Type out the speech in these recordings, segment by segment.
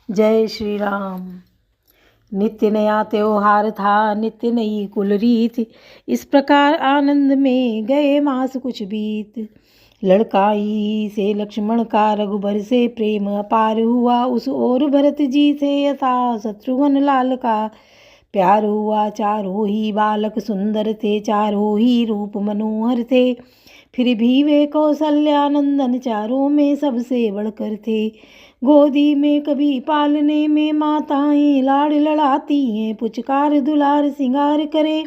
जय श्री राम। नित्य नया त्योहार था, नित्य नई कुल रीत, इस प्रकार आनंद में गए मास कुछ बीत। लड़काई से लक्ष्मण का, रघुबर से प्रेम अपार हुआ, उस ओर भरत जी से यथा शत्रुघ्न लाल का प्यार हुआ। चारों ही बालक सुंदर थे, चारों ही रूप मनोहर थे, फिर भी वे कौशल्यानंदन चारों में सबसे बढ़कर थे। गोदी में कभी पालने में माताएं लाड़ लड़ाती हैं, पुचकार दुलार सिंगार करे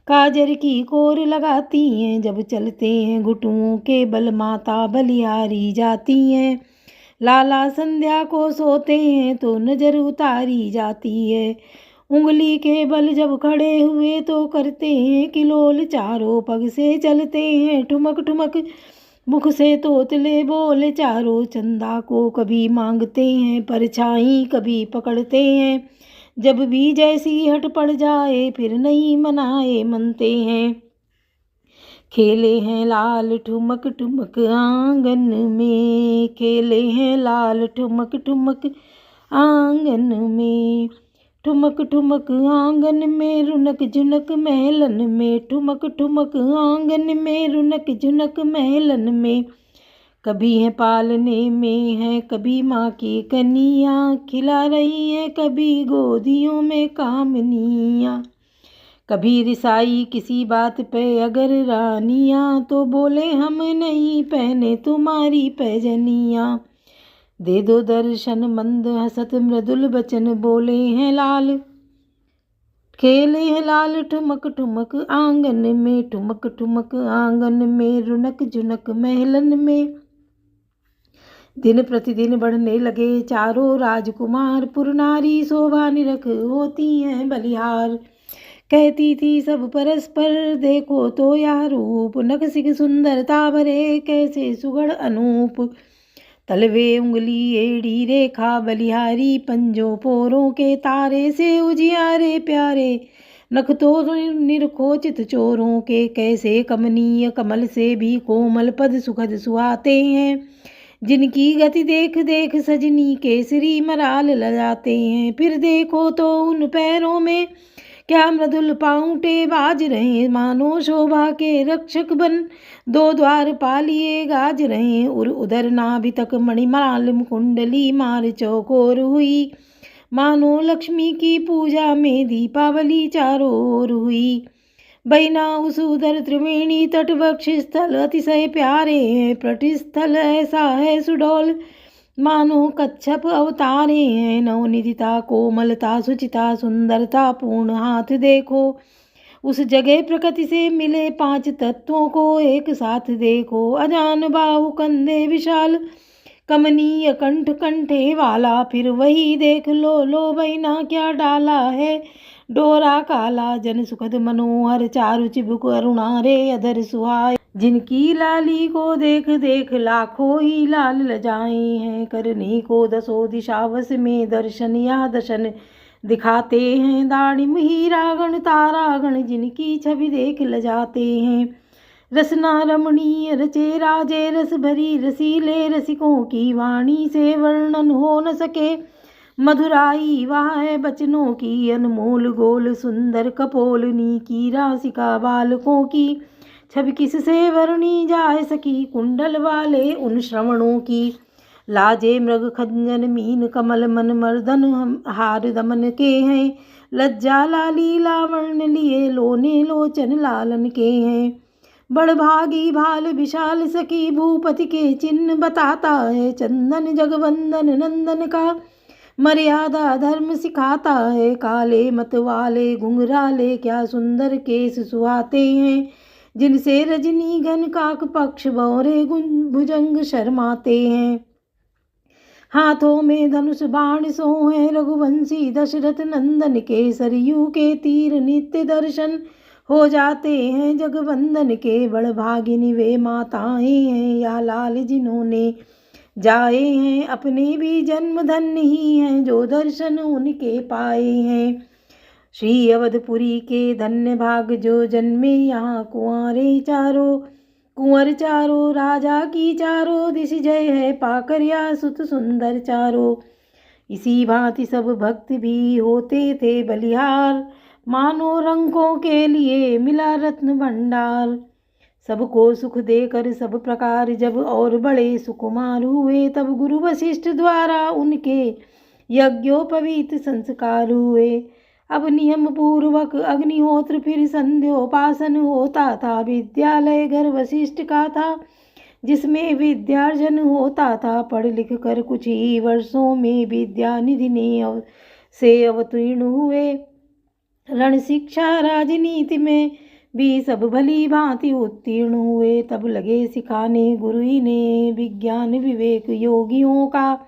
काजर की कोर लगाती हैं। जब चलते हैं घुटुओं के बल माता बलिहारी जाती हैं, लाला संध्या को सोते हैं तो नजर उतारी जाती है। उंगली के बल जब खड़े हुए तो करते हैं किलोल, चारों पग से चलते हैं ठुमक ठुमक, मुख से तोतले बोले चारों। चंदा को कभी मांगते हैं परछाई कभी पकड़ते हैं, जब भी जैसी हट पड़ जाए फिर नहीं मनाए मनते हैं। खेले हैं लाल ठुमक ठुमक आंगन में, खेले हैं लाल ठुमक ठुमक आंगन में। ठुमक ठुमक आंगन में रुनक झुनक महलन में, ठुमक ठुमक आंगन में रुनक झुनक महलन में। कभी है पालने में है, कभी माँ की कनियाँ खिला रही हैं, कभी गोदियों में कामनियाँ। कभी रिसाई किसी बात पे अगर रानियाँ, तो बोले हम नहीं पहने तुम्हारी पैजनियाँ। दे दो दर्शन मंद हसत मृदुल बचन बोले हैं लाल। खेले हैं लाल ठुमक ठुमक आंगन में, ठुमक ठुमक आंगन में रुनक झुनक महलन में। दिन प्रतिदिन बढ़ने लगे चारों राजकुमार, पुरनारी शोभा निरख होती हैं बलिहार। कहती थी सब परस्पर देखो तो यह रूप, नखसिक सुंदरता भरे कैसे सुगढ़ अनूप। तलवे उंगली एड़ी रेखा बलिहारी, पंजों पोरों के तारे से उजियारे प्यारे। नख तो निरखोचित चोरों के, कैसे कमनीय कमल से भी कोमल पद सुखद सुहाते हैं। जिनकी गति देख देख सजनी केसरी मराल लजाते हैं। फिर देखो तो उन पैरों में क्या मृदुल पाँवटे बाज रहे, मानो शोभा के रक्षक बन दो द्वार पालिए गाज रहे। और उधर नाभि तक मणिमाल कुंडली मार चौकोर हुई, मानो लक्ष्मी की पूजा में दीपावली चारों ओर हुई। बैना उस उधर त्रिवेणी तट वक्ष स्थल अतिशय प्यारे हैं, प्रतिस्थल ऐसा है सुडौल मानो कच्छप अवतारे हैं। नवनिधिता कोमलता सुचिता सुंदरता पूर्ण हाथ देखो, उस जगह प्रकृति से मिले पांच तत्वों को एक साथ देखो। अजान बाहु कंधे विशाल कमनीय कंठ कंठे वाला, फिर वही देख लो बैना क्या डाला है डोरा काला। जन सुखद मनोहर चारु चिबुक अरुणा रे अधर सुहाए, जिनकी लाली को देख देख लाखों ही लाल लजाए हैं। करने को दसों दिशावस में दर्शन या दर्शन दिखाते हैं, दाड़िम हीरागण तारागण जिनकी छवि देख लजाते हैं। रसना रमणीय रचे राजे रस भरी रसीले, रसिकों की वाणी से वर्णन हो न सके। मधुराई वह है बचनों की अनमोल गोल, सुंदर कपोलनी की राशिका बालकों की। छवि किससे वर्णी जाए सकी, कुंडल वाले उन श्रवणों की। लाजे मृग खंजन मीन कमल मन मर्दन हार दमन के हैं। लज्जा लाली लावण्य लिए लोने लोचन लालन के हैं। बड़भागी भाल विशाल सखी भूपति के चिन्ह बताता है। चंदन जगवंदन नंदन का मर्यादा धर्म सिखाता है। काले मत वाले घुंघराले क्या सुंदर केस सुहाते हैं, जिनसे रजनी घन काक पक्ष बौरे भुजंग शर्माते हैं। हाथों में धनुष बाण सो है रघुवंशी दशरथ नंदन के, सरयू के तीर नित्य दर्शन हो जाते हैं जगवंदन के। बड़भागिनी वे माताएं हैं या लाल जिन्होंने जाए हैं, अपने भी जन्म धन्य ही हैं जो दर्शन उनके पाए हैं। श्री अवधपुरी के धन्य भाग जो जन्मे यहाँ कुंवारे चारों, कुंवर चारों राजा की चारों दिश जय है पाकर या सुत सुंदर चारों। इसी भांति सब भक्त भी होते थे बलिहार, मानो रंकों के लिए मिला रत्न भंडार। सबको सुख देकर सब प्रकार जब और बड़े सुकुमार हुए, तब गुरु वशिष्ठ द्वारा उनके यज्ञोपवीत संस्कार हुए। अब नियम पूर्वक अग्निहोत्र फिर संध्योपासन होता था। विद्यालय घर वशिष्ठ का था, जिसमें विद्यार्जन होता था। पढ़ लिख कर कुछ ही वर्षों में विद्यानिधि ने से अवतीर्ण हुए। रण शिक्षा राजनीति में भी सब भली भांति उत्तीर्ण हुए। तब लगे सिखाने गुरु ही ने विज्ञान विवेक योगियों का।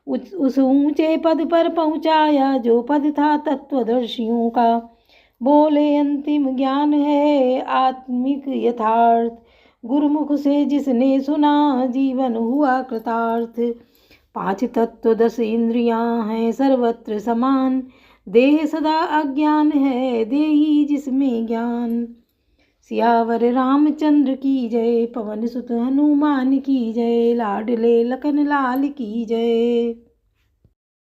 उस ऊंचे पद पर पहुंचाया जो पद था तत्वदर्शियों का। बोले अंतिम ज्ञान है आत्मिक यथार्थ, गुरुमुख से जिसने सुना जीवन हुआ कृतार्थ। 5 तत्व 10 इंद्रियां हैं सर्वत्र समान, देह सदा अज्ञान है देही जिसमें ज्ञान। सियावर रामचंद्र की जय, पवन सुत हनुमान की जय, लाडले लखन लाल की जय।